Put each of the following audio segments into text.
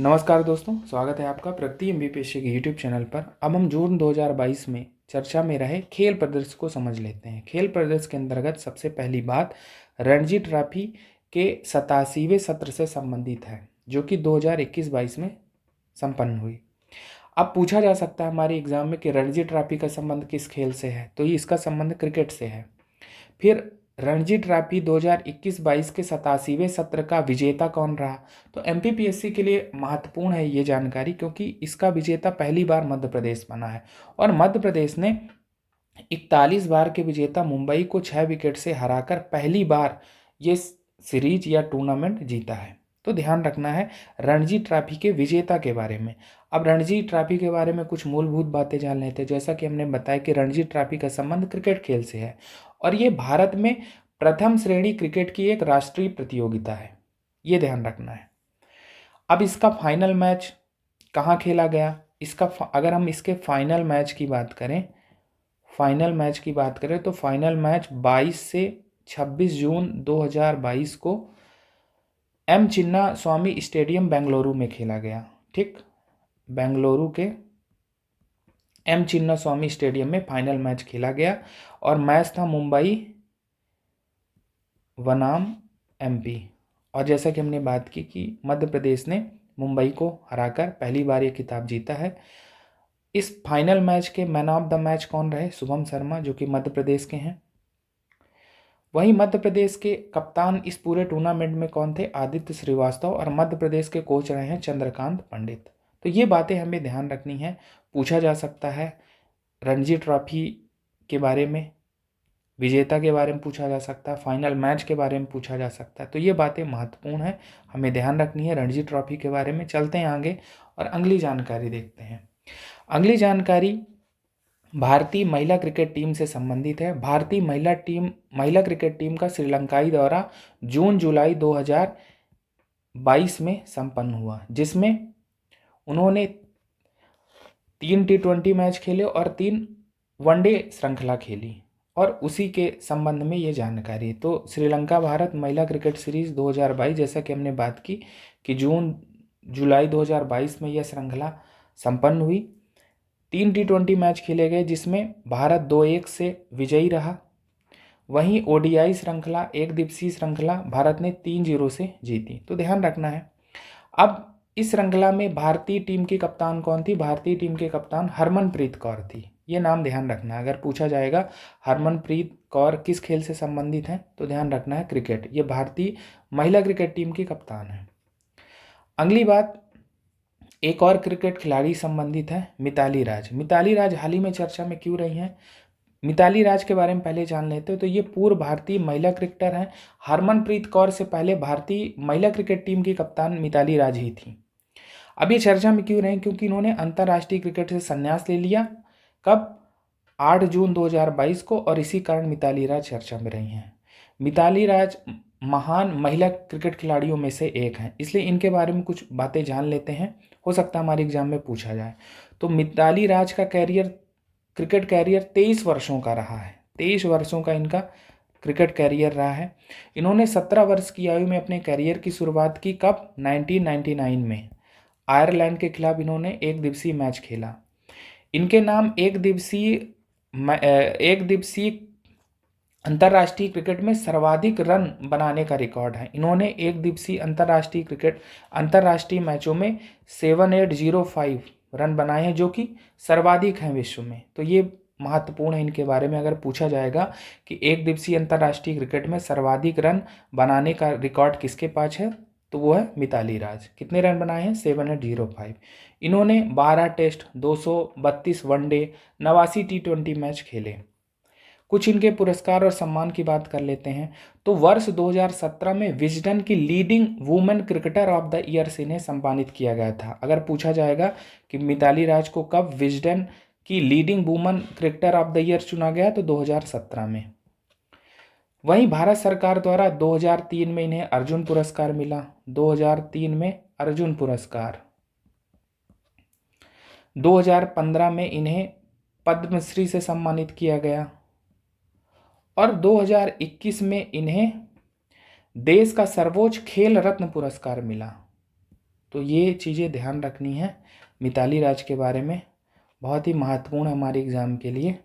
नमस्कार दोस्तों, स्वागत है आपका प्रगति एमबीपीएससी के यूट्यूब चैनल पर। अब हम जून 2022 में चर्चा में रहे खेल प्रदर्शन को समझ लेते हैं। खेल प्रदर्शन के अंतर्गत सबसे पहली बात रणजी ट्रॉफी के 87वें सत्र से संबंधित है, जो कि 2021-22 में संपन्न हुई। अब पूछा जा सकता है हमारे एग्जाम में कि रणजी ट्रॉफी का संबंध किस खेल से है, तो ये इसका संबंध क्रिकेट से है। फिर रणजी ट्रॉफी 2021-22 के 87वें सत्र का विजेता कौन रहा, तो एमपीपीएससी के लिए महत्वपूर्ण है ये जानकारी, क्योंकि इसका विजेता पहली बार मध्य प्रदेश बना है और मध्य प्रदेश ने 41 बार के विजेता मुंबई को 6 विकेट से हराकर पहली बार ये सीरीज या टूर्नामेंट जीता है। तो ध्यान रखना है रणजी ट्रॉफी के विजेता के बारे में। अब रणजी ट्रॉफी के बारे में कुछ मूलभूत बातें जान लेते हैं। जैसा कि हमने बताया कि रणजी ट्रॉफी का संबंध क्रिकेट खेल से है और ये भारत में प्रथम श्रेणी क्रिकेट की एक राष्ट्रीय प्रतियोगिता है, ये ध्यान रखना है। अब इसका फाइनल मैच कहाँ खेला गया, अगर हम इसके फाइनल मैच की बात करें तो फाइनल मैच 22 से 26 जून 2022 को एम चिन्ना स्वामी स्टेडियम बेंगलुरु में खेला गया। ठीक, बेंगलुरु के एम चिन्ना स्वामी स्टेडियम में फाइनल मैच खेला गया और मैच था मुंबई बनाम एमपी। और जैसा कि हमने बात की कि मध्य प्रदेश ने मुंबई को हराकर पहली बार ये खिताब जीता है। इस फाइनल मैच के मैन ऑफ द मैच कौन रहे, शुभम शर्मा, जो कि मध्य प्रदेश के हैं। वहीं मध्य प्रदेश के कप्तान इस पूरे टूर्नामेंट में कौन थे, आदित्य श्रीवास्तव, और मध्य प्रदेश के कोच रहे हैं चंद्रकांत पंडित। तो ये बातें हमें ध्यान रखनी है। पूछा जा सकता है रणजी ट्रॉफी के बारे में, विजेता के बारे में पूछा जा सकता है, फाइनल मैच के बारे में पूछा जा सकता है। तो ये बातें महत्वपूर्ण है, हमें ध्यान रखनी है रणजी ट्रॉफी के बारे में। चलते हैं आगे और अगली जानकारी देखते हैं। अगली जानकारी भारतीय महिला क्रिकेट टीम से संबंधित है। भारतीय महिला क्रिकेट टीम का श्रीलंकाई दौरा जून जुलाई 2022 में संपन्न हुआ, जिसमें उन्होंने 3 T20 मैच खेले और 3 वनडे श्रृंखला खेली और उसी के संबंध में ये जानकारी। तो श्रीलंका भारत महिला क्रिकेट सीरीज 2022, जैसा कि हमने बात की कि जून जुलाई 2022 में यह श्रृंखला संपन्न हुई। 3 T20 मैच खेले गए, जिसमें भारत 2-1 से विजयी रहा। वहीं ओडीआई श्रृंखला, एक दिवसीय श्रृंखला, भारत ने 3-0 से जीती। तो ध्यान रखना है। अब इस श्रृंखला में भारतीय टीम की कप्तान कौन थी, भारतीय टीम के कप्तान हरमनप्रीत कौर थी। ये नाम ध्यान रखना है, अगर पूछा जाएगा हरमनप्रीत कौर किस खेल से संबंधित हैं, तो ध्यान रखना है क्रिकेट। ये भारतीय महिला क्रिकेट टीम की कप्तान है। अगली बात, एक और क्रिकेट खिलाड़ी संबंधित है, मिताली राज। मिताली राज हाल ही में चर्चा में क्यों रही हैं, मिताली राज के बारे में पहले जान लेते हैं। तो ये पूर्व भारतीय महिला क्रिकेटर हैं। हरमनप्रीत कौर से पहले भारतीय महिला क्रिकेट टीम की कप्तान मिताली राज ही थी। अब ये चर्चा में क्यों रहे, क्योंकि इन्होंने अंतर्राष्ट्रीय क्रिकेट से संन्यास ले लिया। कब, 8 जून 2022 को, और इसी कारण मिताली राज चर्चा में रही हैं। मिताली राज महान महिला क्रिकेट खिलाड़ियों में से एक हैं, इसलिए इनके बारे में कुछ बातें जान लेते हैं, हो सकता है हमारे एग्जाम में पूछा जाए। तो मिताली राज का क्रिकेट कैरियर 23 वर्षों का रहा है। 23 वर्षों का इनका क्रिकेट कैरियर रहा है। इन्होंने 17 वर्ष की आयु में अपने कैरियर की शुरुआत की। कब, 1999 में आयरलैंड के खिलाफ इन्होंने एक दिवसीय मैच खेला। इनके नाम एक दिवसीय अंतर्राष्ट्रीय क्रिकेट में सर्वाधिक रन बनाने का रिकॉर्ड है। इन्होंने एक दिवसीय अंतर्राष्ट्रीय मैचों में 7805 रन बनाए हैं, जो कि सर्वाधिक हैं विश्व में। तो ये महत्वपूर्ण है इनके बारे में, अगर पूछा जाएगा कि एक दिवसीय अंतर्राष्ट्रीय क्रिकेट में सर्वाधिक रन बनाने का रिकॉर्ड किसके पास है, तो वो है मिताली राज। कितने रन बनाए हैं, 7805। इन्होंने 12 टेस्ट, 232 वनडे, 89 T20 मैच खेले। कुछ इनके पुरस्कार और सम्मान की बात कर लेते हैं। तो वर्ष 2017 में विजडन की leading women cricketer of the year से इन्हें सम्मानित किया गया था। अगर पूछा जाएगा कि मिताली राज को कब विजडन की leading women cricketer of the year चुना गया, तो 2017 में। वहीं भारत सरकार द्वारा 2003 में इन्हें अर्जुन पुरस्कार मिला। 2003 में अर्जुन पुरस्कार, 2015 में इन्हें पद्मश्री से सम्मानित किया गया और 2021 में इन्हें देश का सर्वोच्च खेल रत्न पुरस्कार मिला। तो ये चीज़ें ध्यान रखनी है मिताली राज के बारे में, बहुत ही महत्वपूर्ण हमारे एग्ज़ाम के लिए।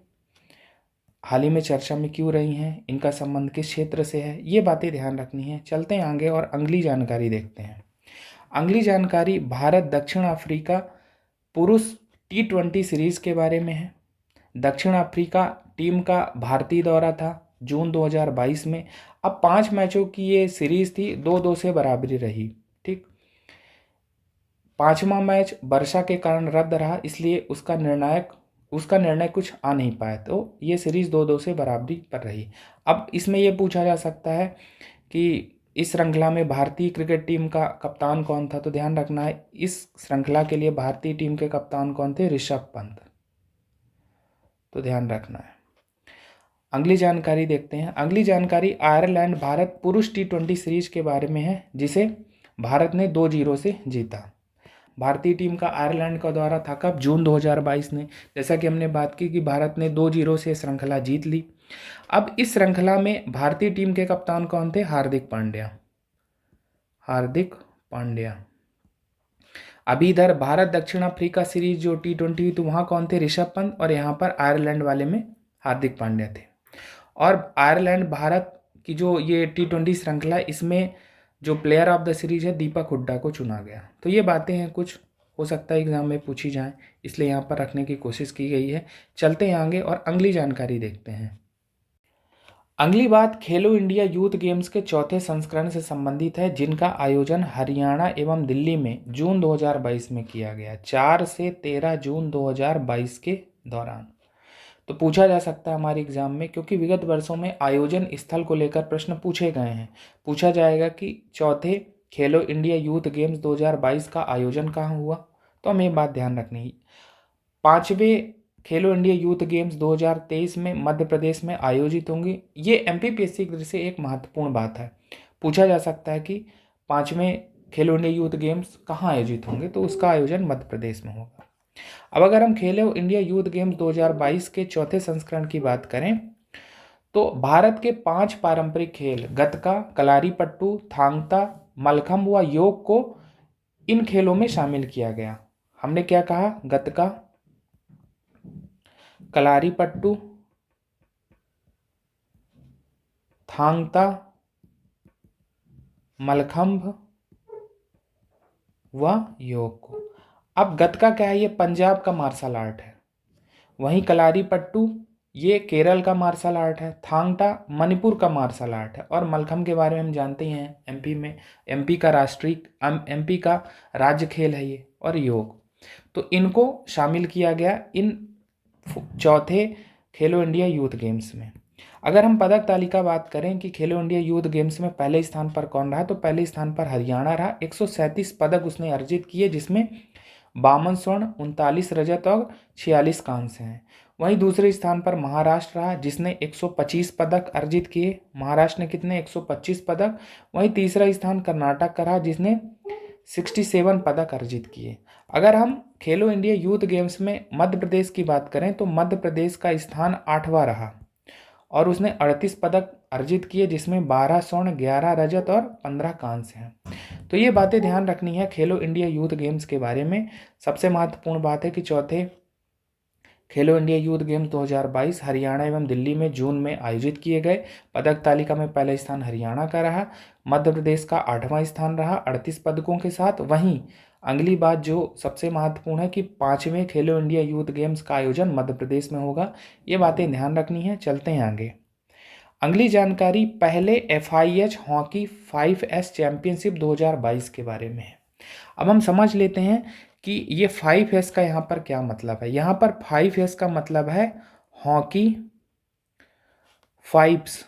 हाल ही में चर्चा में क्यों रही हैं, इनका संबंध किस क्षेत्र से है, ये बातें ध्यान रखनी है। चलते हैं आगे और अगली जानकारी देखते हैं। अगली जानकारी भारत दक्षिण अफ्रीका पुरुष T20 सीरीज़ के बारे में है। दक्षिण अफ्रीका टीम का भारतीय दौरा था जून 2022 में। अब 5 मैचों की ये सीरीज़ थी, 2-2 से बराबरी रही। ठीक, 5वां मैच वर्षा के कारण रद्द रहा, इसलिए उसका निर्णय कुछ आ नहीं पाया, तो ये सीरीज़ 2-2 से बराबरी पर रही। अब इसमें ये पूछा जा सकता है कि इस श्रृंखला में भारतीय क्रिकेट टीम का कप्तान कौन था, तो ध्यान रखना है इस श्रृंखला के लिए भारतीय टीम के कप्तान कौन थे, ऋषभ पंत, तो ध्यान रखना है। अगली जानकारी देखते हैं। अगली जानकारी आयरलैंड भारत पुरुष T20 सीरीज के बारे में है, जिसे भारत ने 2-0 से जीता। भारतीय टीम का आयरलैंड का दौरा था कब, जून 2022 में। जैसा कि हमने बात की कि भारत ने 2-0 से श्रृंखला जीत ली। अब इस श्रृंखला में भारतीय टीम के कप्तान कौन थे, हार्दिक पांड्या। अभी इधर भारत दक्षिण अफ्रीका सीरीज जो T20 हुई तो वहाँ कौन थे, ऋषभ पंत, और यहाँ पर आयरलैंड वाले में हार्दिक पांड्या थे। और आयरलैंड भारत की जो ये T20 श्रृंखला, इसमें जो प्लेयर ऑफ द सीरीज है दीपक हुड्डा को चुना गया। तो ये बातें हैं, कुछ हो सकता है एग्जाम में पूछी जाएं, इसलिए यहाँ पर रखने की कोशिश की गई है। चलते हैं आगे और अगली जानकारी देखते हैं। अगली बात खेलो इंडिया यूथ गेम्स के चौथे संस्करण से संबंधित है, जिनका आयोजन हरियाणा एवं दिल्ली में जून 2022 में किया गया, 4 से 13 जून 2022 के दौरान। तो पूछा जा सकता है हमारे एग्जाम में, क्योंकि विगत वर्षों में आयोजन स्थल को लेकर प्रश्न पूछे गए हैं। पूछा जाएगा कि चौथे खेलो इंडिया यूथ गेम्स 2022 का आयोजन कहाँ हुआ, तो हमें बात ध्यान रखनी है। 5वें खेलो इंडिया यूथ गेम्स 2023 में मध्य प्रदेश में आयोजित होंगे। ये MPPSC की दृष्टि से एक महत्वपूर्ण बात है। पूछा जा सकता है कि 5वें खेलो इंडिया यूथ गेम्स कहाँ आयोजित होंगे, तो उसका आयोजन मध्य प्रदेश में होगा। अब अगर हम खेलो इंडिया यूथ गेम्स 2022 के चौथे संस्करण की बात करें, तो भारत के 5 पारंपरिक खेल गतका, कलारीपट्टू, थांग ता, मलखंभ व योग को इन खेलों में शामिल किया गया। हमने क्या कहा, गतका, कलारीपट्टू, थांग ता, मलखंभ व योग को। अब गतका क्या है, ये पंजाब का मार्शल आर्ट है। वहीं कलारीपट्टू ये केरल का मार्शल आर्ट है। थांग ता मणिपुर का मार्शल आर्ट है। और मलखंभ के बारे में हम जानते ही हैं, एमपी का राज्य खेल है ये, और योग। तो इनको शामिल किया गया इन चौथे खेलो इंडिया यूथ गेम्स में। अगर हम पदक तालिका बात करें कि खेलो इंडिया यूथ गेम्स में पहले स्थान पर कौन रहा, तो पहले स्थान पर हरियाणा रहा। 137 पदक उसने अर्जित किए, जिसमें 52 स्वर्ण, 39 रजत और 46 कांस्य हैं। वहीं दूसरे स्थान पर महाराष्ट्र रहा, जिसने 125 पदक अर्जित किए। महाराष्ट्र ने कितने, 125 पदक। वहीं तीसरा स्थान कर्नाटक का रहा, जिसने 67 पदक अर्जित किए। अगर हम खेलो इंडिया यूथ गेम्स में मध्य प्रदेश की बात करें, तो मध्य प्रदेश का स्थान 8वां रहा और उसने 38 पदक अर्जित किए, जिसमें 12 स्वर्ण, 11 रजत और 15 कांस्य हैं। तो ये बातें ध्यान रखनी है खेलो इंडिया यूथ गेम्स के बारे में। सबसे महत्वपूर्ण बात है कि चौथे खेलो इंडिया यूथ गेम्स 2022 हरियाणा एवं दिल्ली में जून में आयोजित किए गए। पदक तालिका में पहला स्थान हरियाणा का रहा, मध्य प्रदेश का 8वां स्थान रहा 38 पदकों के साथ। वहीं अगली बात जो सबसे महत्वपूर्ण है कि 5वें खेलो इंडिया यूथ गेम्स का आयोजन मध्य प्रदेश में होगा। ये बातें ध्यान रखनी है। चलते हैं आगे। अगली जानकारी पहले FIH हॉकी 5S चैंपियनशिप 2022 के बारे में है। अब हम समझ लेते हैं कि ये 5S का यहाँ पर क्या मतलब है। यहाँ पर 5S का मतलब है हॉकी फाइव्स।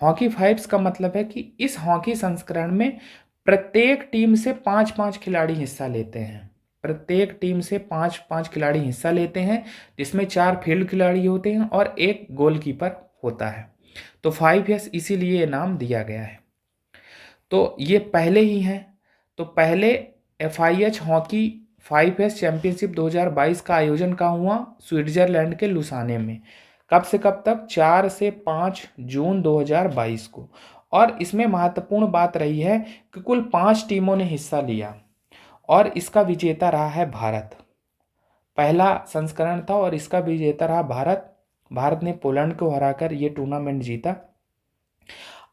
हॉकी फाइव्स का मतलब है कि इस हॉकी संस्करण में प्रत्येक टीम से 5-5 खिलाड़ी हिस्सा लेते हैं। प्रत्येक टीम से 5-5 खिलाड़ी हिस्सा लेते हैं, जिसमें 4 फील्ड खिलाड़ी होते हैं और 1 गोलकीपर होता है। तो 5S इसीलिए नाम दिया गया है। तो ये पहले ही हैं। तो पहले FIH हॉकी 5S चैंपियनशिप 2022 का आयोजन कहाँ हुआ, स्विट्जरलैंड के लुसाने में। कब से कब तक, 4 से 5 जून 2022 को। और इसमें महत्वपूर्ण बात रही है कि कुल 5 टीमों ने हिस्सा लिया और इसका विजेता रहा है भारत। पहला संस्करण था और इसका विजेता रहा भारत। भारत ने पोलैंड को हराकर ये टूर्नामेंट जीता।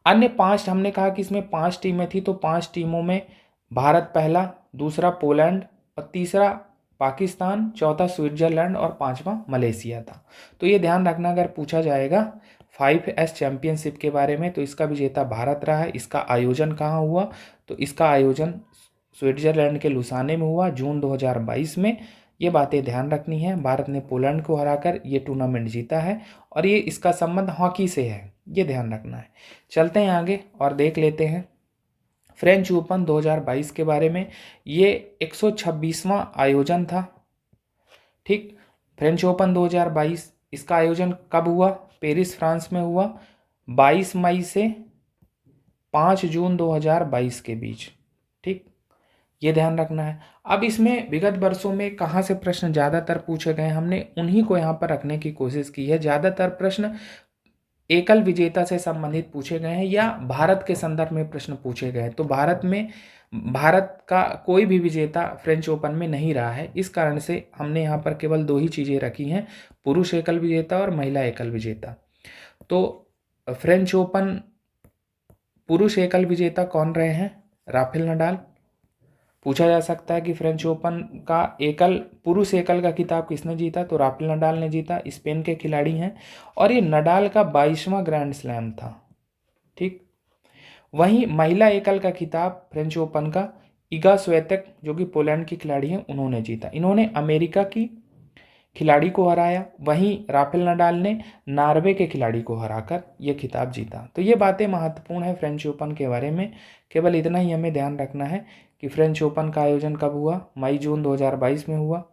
अन्य 5, हमने कहा कि इसमें 5 टीमें थी, तो 5 टीमों में भारत पहला, दूसरा पोलैंड और तीसरा पाकिस्तान, चौथा स्विट्जरलैंड और पांचवा मलेशिया था। तो ये ध्यान रखना, अगर पूछा जाएगा 5S चैंपियनशिप के बारे में तो इसका विजेता भारत रहा है। इसका आयोजन कहाँ हुआ, तो इसका आयोजन स्विट्जरलैंड के लुसाने में हुआ जून 2022 में। ये बातें ध्यान रखनी है। भारत ने पोलैंड को हराकर ये टूर्नामेंट जीता है और ये इसका संबंध हॉकी से है, ये ध्यान रखना है। चलते हैं आगे और देख लेते हैं फ्रेंच ओपन 2022 के बारे में। ये 126वां आयोजन था। ठीक, फ्रेंच ओपन 2022 इसका आयोजन कब हुआ, पेरिस फ्रांस में हुआ 22 मई से 5 जून 2022 के बीच। ठीक, ये ध्यान रखना है। अब इसमें विगत वर्षों में कहाँ से प्रश्न ज़्यादातर पूछे गए, हमने उन्हीं को यहाँ पर रखने की कोशिश की है। ज़्यादातर प्रश्न एकल विजेता से संबंधित पूछे गए हैं या भारत के संदर्भ में प्रश्न पूछे गए हैं। तो भारत का कोई भी विजेता फ्रेंच ओपन में नहीं रहा है। इस कारण से हमने यहाँ पर केवल 2 ही चीज़ें रखी हैं, पुरुष एकल विजेता और महिला एकल विजेता। तो फ्रेंच ओपन पुरुष एकल विजेता कौन रहे हैं, राफेल नडाल। पूछा जा सकता है कि फ्रेंच ओपन का पुरुष एकल का खिताब किसने जीता, तो राफेल नडाल ने जीता, स्पेन के खिलाड़ी हैं और ये नडाल का 22वां ग्रैंड स्लैम था। ठीक, वहीं महिला एकल का खिताब फ्रेंच ओपन का इगा स्वेतेक जो कि पोलैंड की खिलाड़ी हैं उन्होंने जीता। इन्होंने अमेरिका की खिलाड़ी को हराया, वहीं राफेल नडाल ने नॉर्वे के खिलाड़ी को हराकर यह खिताब जीता। तो ये बातें महत्वपूर्ण है फ्रेंच ओपन के बारे में। केवल इतना ही हमें ध्यान रखना है कि फ्रेंच ओपन का आयोजन कब हुआ, मई जून 2022 में हुआ।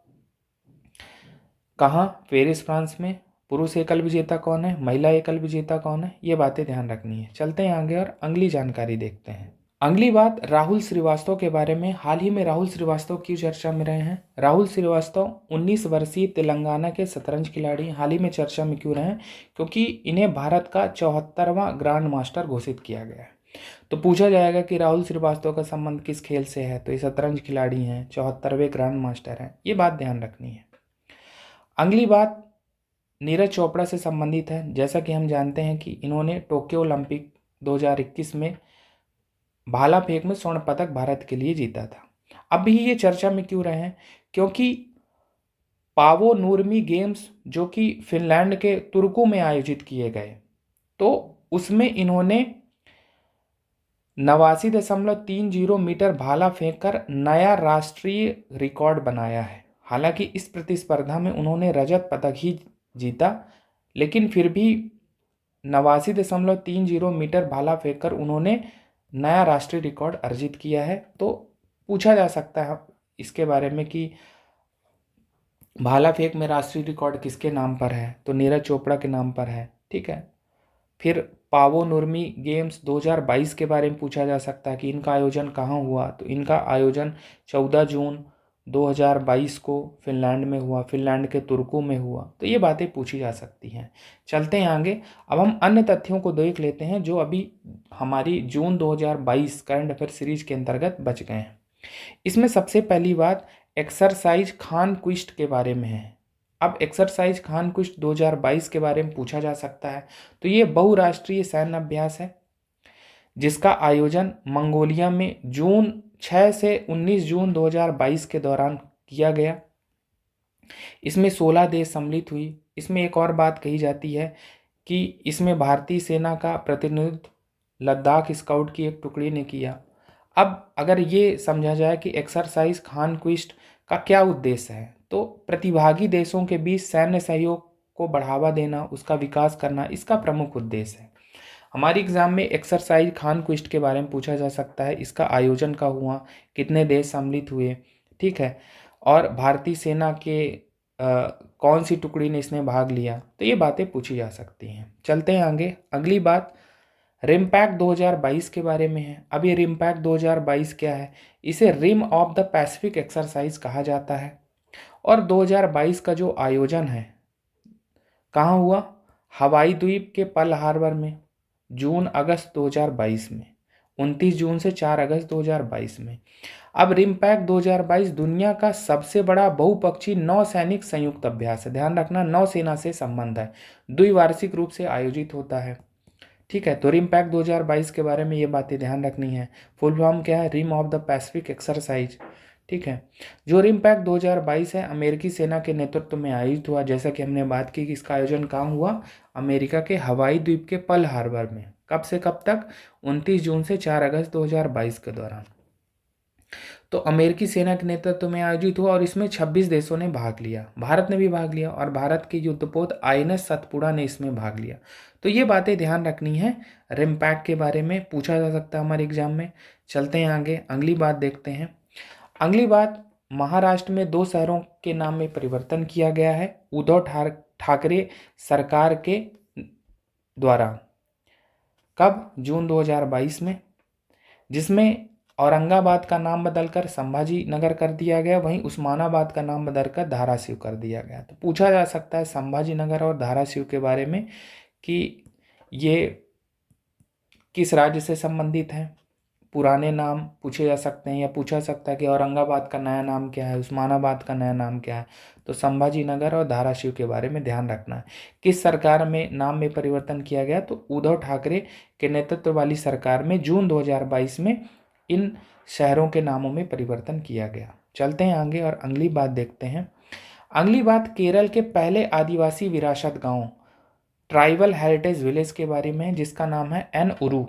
कहाँ, पेरिस फ्रांस में। पुरुष एकल विजेता कौन है, महिला एकल विजेता कौन है, ये बातें ध्यान रखनी है। चलते हैं आगे और अगली जानकारी देखते हैं। अगली बात राहुल श्रीवास्तव के बारे में। हाल ही में राहुल श्रीवास्तव क्यों चर्चा में रहे हैं। राहुल श्रीवास्तव 19 वर्षीय तेलंगाना के शतरंज खिलाड़ी हाल ही में चर्चा में क्यों रहे हैं, क्योंकि इन्हें भारत का 74वां ग्रांड मास्टर घोषित किया गया है। तो पूछा जाएगा कि राहुल श्रीवास्तव का संबंध किस खेल से है, तो ये शतरंज खिलाड़ी हैं, 74वें ग्रांड मास्टर हैं। ये बात ध्यान रखनी है। अगली बात नीरज चोपड़ा से संबंधित है। जैसा कि हम जानते हैं कि इन्होंने टोक्यो ओलंपिक 2021 में भाला फेंक में स्वर्ण पदक भारत के लिए जीता था। अब भी ये चर्चा में क्यों रहे हैं, क्योंकि पावो नूर्मी गेम्स जो कि फिनलैंड के तुर्कू में आयोजित किए गए, तो उसमें इन्होंने 89.30 मीटर भाला फेंककर नया राष्ट्रीय रिकॉर्ड बनाया है। हालांकि इस प्रतिस्पर्धा में उन्होंने रजत पदक ही जीता, लेकिन फिर भी 89.30 मीटर भाला फेंककर उन्होंने नया राष्ट्रीय रिकॉर्ड अर्जित किया है। तो पूछा जा सकता है इसके बारे में कि भाला फेंक में राष्ट्रीय रिकॉर्ड किसके नाम पर है, तो नीरज चोपड़ा के नाम पर है। ठीक है, फिर पावो नुर्मी गेम्स 2022 के बारे में पूछा जा सकता है कि इनका आयोजन कहाँ हुआ, तो इनका आयोजन 14 जून 2022 को फिनलैंड में हुआ, फिनलैंड के तुर्कू में हुआ। तो ये बातें पूछी जा सकती हैं। चलते हैं आगे। अब हम अन्य तथ्यों को देख लेते हैं जो अभी हमारी जून 2022 करंट अफेयर सीरीज के अंतर्गत बच गए हैं। इसमें सबसे पहली बात एक्सरसाइज खान क्विस्ट के बारे में है। अब एक्सरसाइज खान क्विस्ट 2022 के बारे में पूछा जा सकता है। तो ये बहुराष्ट्रीय सैन्य अभ्यास है जिसका आयोजन मंगोलिया में जून 6 से 19 जून 2022 के दौरान किया गया। इसमें 16 देश सम्मिलित हुई। इसमें एक और बात कही जाती है कि इसमें भारतीय सेना का प्रतिनिधित्व लद्दाख स्काउट की एक टुकड़ी ने किया। अब अगर ये समझा जाए कि एक्सरसाइज खान क्विस्ट का क्या उद्देश्य है, तो प्रतिभागी देशों के बीच सैन्य सहयोग को बढ़ावा देना, उसका विकास करना, इसका प्रमुख उद्देश्य है। हमारी एग्जाम में एक्सरसाइज खान क्विस्ट के बारे में पूछा जा सकता है। इसका आयोजन कब हुआ, कितने देश सम्मिलित हुए, ठीक है, और भारतीय सेना के कौन सी टुकड़ी ने इसमें भाग लिया, तो ये बातें पूछी जा सकती हैं। चलते हैं आगे। अगली बात रिमपैक 2022 के बारे में है। अब ये रिमपैक 2022 क्या है, इसे rim of the Pacific exercise कहा जाता है। और 2022 का जो आयोजन है कहाँ हुआ, हवाई द्वीप के पर्ल हार्बर में। जून अगस्त 2022 में, 29 जून से 4 अगस्त 2022 में। अब रिमपैक 2022 दुनिया का सबसे बड़ा बहुपक्षीय नौसैनिक संयुक्त अभ्यास है। ध्यान रखना, नौसेना से संबंध है, द्विवार्षिक रूप से आयोजित होता है। ठीक है, तो रिमपैक 2022 के बारे में ये बातें ध्यान रखनी है। फुल फॉर्म क्या है? Rim of the Pacific exercise. ठीक है, जो रिमपैक 2022 है अमेरिकी सेना के नेतृत्व में आयोजित हुआ। जैसा कि हमने बात की कि इसका आयोजन कहाँ हुआ? अमेरिका के हवाई द्वीप के पर्ल हार्बर में। कब से कब तक? 29 जून से 4 अगस्त 2022 के दौरान। तो अमेरिकी सेना के नेतृत्व में आयोजित हुआ और इसमें 26 देशों ने भाग लिया। भारत ने भी भाग लिया और भारत के युद्धपोत INS सतपुड़ा ने इसमें भाग लिया। तो ये बातें ध्यान रखनी है। रिमपैक के बारे में पूछा जा सकता है हमारे एग्जाम में। चलते हैं आगे, अगली बात देखते हैं। अगली बात, महाराष्ट्र में 2 शहरों के नाम में परिवर्तन किया गया है उद्धव ठाकरे सरकार के द्वारा। कब? जून 2022 में, जिसमें औरंगाबाद का नाम बदलकर संभाजी नगर कर दिया गया, वहीं उस्मानाबाद का नाम बदलकर धाराशिव कर दिया गया। तो पूछा जा सकता है संभाजी नगर और धाराशिव के बारे में कि ये किस राज्य से संबंधित हैं। पुराने नाम पूछे जा सकते हैं, या पूछा सकता है कि औरंगाबाद का नया नाम क्या है, उस्मानाबाद का नया नाम क्या है। तो संभाजी नगर और धाराशिव के बारे में ध्यान रखना है। किस सरकार में नाम में परिवर्तन किया गया? तो उद्धव ठाकरे के नेतृत्व वाली सरकार में जून 2022 में इन शहरों के नामों में परिवर्तन किया गया। चलते हैं आगे और अगली बात देखते हैं। अगली बात केरल के पहले आदिवासी विरासत गांव, ट्राइबल हेरिटेज विलेज के बारे में है, जिसका नाम है एनउरू।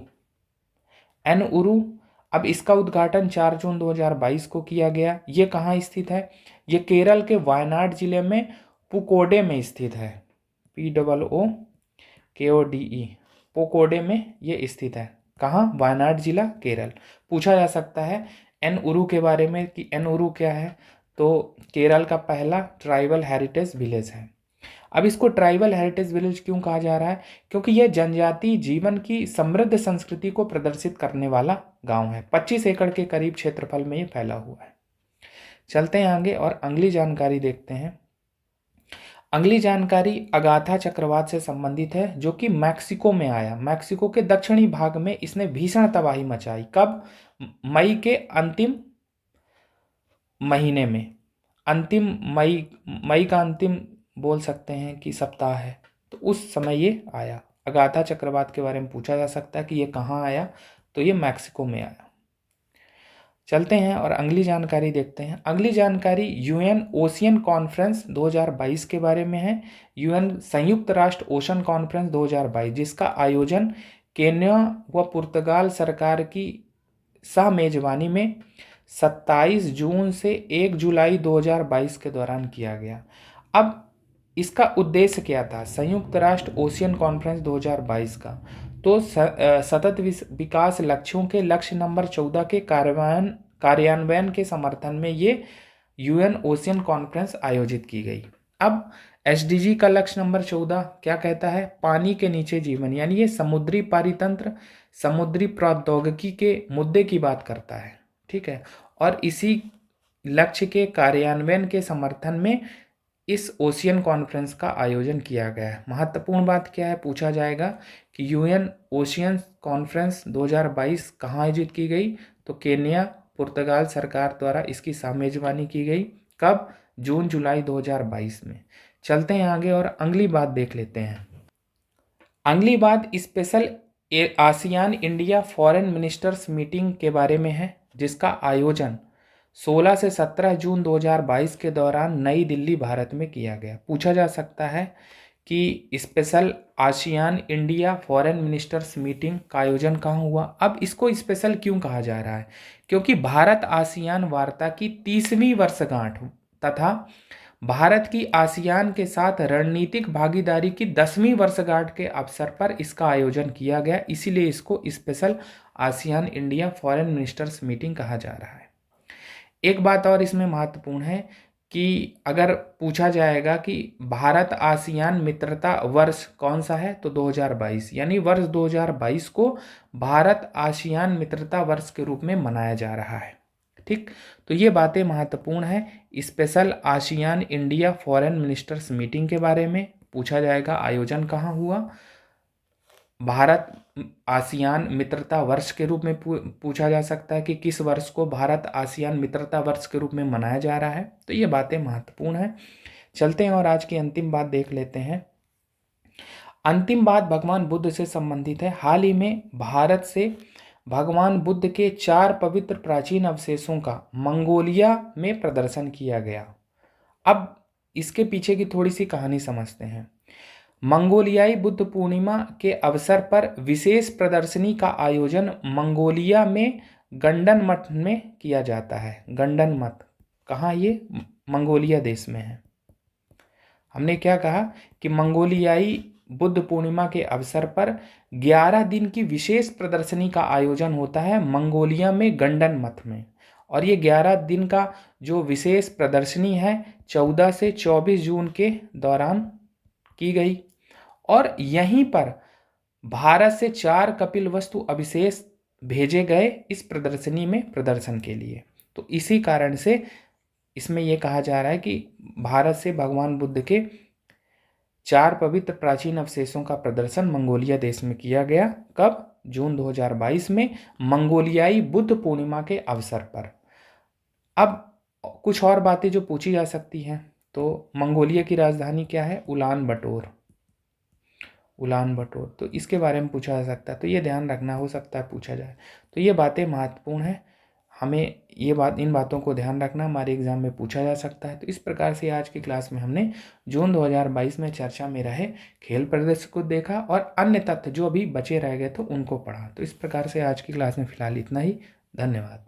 एनउरू, अब इसका उद्घाटन 4 जून 2022 को किया गया। ये कहाँ स्थित है? ये केरल के वायनाड जिले में पुकोडे में स्थित है। POOKODE, पुकोडे में ये स्थित है। कहाँ? वायनाड जिला, केरल। पूछा जा सकता है एनउरू के बारे में कि एनउरू क्या है? तो केरल का पहला ट्राइबल हेरिटेज विलेज है। अब इसको ट्राइबल हेरिटेज विलेज क्यों कहा जा रहा है? क्योंकि यह जनजातीय जीवन की समृद्ध संस्कृति को प्रदर्शित करने वाला गांव है। 25 एकड़ के करीब क्षेत्रफल में ये फैला हुआ है। चलते हैं आगे और अगली जानकारी देखते हैं। अगली जानकारी अगाथा चक्रवात से संबंधित है, जो कि मैक्सिको में आया। मैक्सिको के दक्षिणी भाग में इसने भीषण तबाही मचाई। कब? मई के अंतिम महीने में, अंतिम मई का अंतिम बोल सकते हैं कि सप्ताह है, तो उस समय ये आया। अगाथा चक्रवात के बारे में पूछा जा सकता है कि ये कहाँ आया? तो ये मैक्सिको में आया। चलते हैं और अगली जानकारी देखते हैं। अगली जानकारी UN ओशियन कॉन्फ्रेंस 2022 के बारे में है। UN संयुक्त राष्ट्र ओशन कॉन्फ्रेंस 2022, जिसका आयोजन केन्या व पुर्तगाल सरकार की सह मेजबानी में 27 जून से 1 जुलाई 2022 के दौरान किया गया। अब इसका उद्देश्य क्या था? संयुक्त राष्ट्र ओशियन कॉन्फ्रेंस 2022 का, तो सतत विकास लक्ष्यों के लक्ष्य नंबर 14 के कार्यान्वयन के समर्थन में ये UN ओशियन कॉन्फ्रेंस आयोजित की गई। अब SDG का लक्ष्य नंबर 14 क्या कहता है? पानी के नीचे जीवन, यानी ये समुद्री पारितंत्र, समुद्री प्रौद्योगिकी के मुद्दे की बात करता है। ठीक है, और इसी लक्ष्य के कार्यान्वयन के समर्थन में इस ओशियन कॉन्फ्रेंस का आयोजन किया गया है। महत्वपूर्ण बात क्या है? पूछा जाएगा कि UN ओशियन कॉन्फ्रेंस 2022 कहाँ आयोजित की गई? तो केन्या पुर्तगाल सरकार द्वारा इसकी मेजबानी की गई। कब? जून जुलाई 2022 में। चलते हैं आगे और अगली बात देख लेते हैं। अगली बात special ASEAN India foreign ministers meeting के बारे में है, जिसका आयोजन 16 से 17 जून 2022 के दौरान नई दिल्ली, भारत में किया गया। पूछा जा सकता है कि special ASEAN India foreign ministers meeting का आयोजन कहाँ हुआ? अब इसको स्पेशल क्यों कहा जा रहा है? क्योंकि भारत आसियान वार्ता की 30वीं वर्षगांठ तथा भारत की आसियान के साथ रणनीतिक भागीदारी की 10वीं वर्षगांठ के अवसर पर इसका आयोजन किया गया, इसीलिए इसको special ASEAN India foreign ministers meeting कहा जा रहा है। एक बात और इसमें महत्वपूर्ण है कि अगर पूछा जाएगा कि भारत आसियान मित्रता वर्ष कौन सा है, तो 2022, यानी वर्ष 2022 को भारत आसियान मित्रता वर्ष के रूप में मनाया जा रहा है। ठीक, तो ये बातें महत्वपूर्ण है। Special ASEAN India foreign ministers meeting के बारे में पूछा जाएगा, आयोजन कहाँ हुआ? भारत आसियान मित्रता वर्ष के रूप में पूछा जा सकता है कि किस वर्ष को भारत आसियान मित्रता वर्ष के रूप में मनाया जा रहा है। तो ये बातें महत्वपूर्ण हैं। चलते हैं और आज की अंतिम बात देख लेते हैं। अंतिम बात भगवान बुद्ध से संबंधित है। हाल ही में भारत से भगवान बुद्ध के 4 पवित्र प्राचीन अवशेषों का मंगोलिया में प्रदर्शन किया गया। अब इसके पीछे की थोड़ी सी कहानी समझते हैं। मंगोलियाई बुद्ध पूर्णिमा के अवसर पर विशेष प्रदर्शनी का आयोजन मंगोलिया में गंडन मठ में किया जाता है। गंडन मठ कहाँ? ये मंगोलिया देश में है। हमने क्या कहा कि मंगोलियाई बुद्ध पूर्णिमा के अवसर पर 11 दिन की विशेष प्रदर्शनी का आयोजन होता है मंगोलिया में गंडन मठ में। और ये 11 दिन का जो विशेष प्रदर्शनी है 14 से 24 जून के दौरान की गई। और यहीं पर भारत से 4 कपिल वस्तु अवशेष भेजे गए इस प्रदर्शनी में प्रदर्शन के लिए। तो इसी कारण से इसमें यह कहा जा रहा है कि भारत से भगवान बुद्ध के 4 पवित्र प्राचीन अवशेषों का प्रदर्शन मंगोलिया देश में किया गया। कब? जून 2022 में मंगोलियाई बुद्ध पूर्णिमा के अवसर पर। अब कुछ और बातें जो पूछी जा सकती हैं, तो मंगोलिया की राजधानी क्या है? उलान बटोर। उलान बटोर, तो इसके बारे में पूछा जा सकता है। तो ये ध्यान रखना, हो सकता है पूछा जाए। तो ये बातें महत्वपूर्ण हैं, हमें इन बातों को ध्यान रखना, हमारे एग्जाम में पूछा जा सकता है। तो इस प्रकार से आज की क्लास में हमने जून 2022 में चर्चा में रहे खेल परिदृश्य को देखा और अन्य तथ्य जो अभी बचे रह गए थे उनको पढ़ा। तो इस प्रकार से आज की क्लास में फिलहाल इतना ही। धन्यवाद।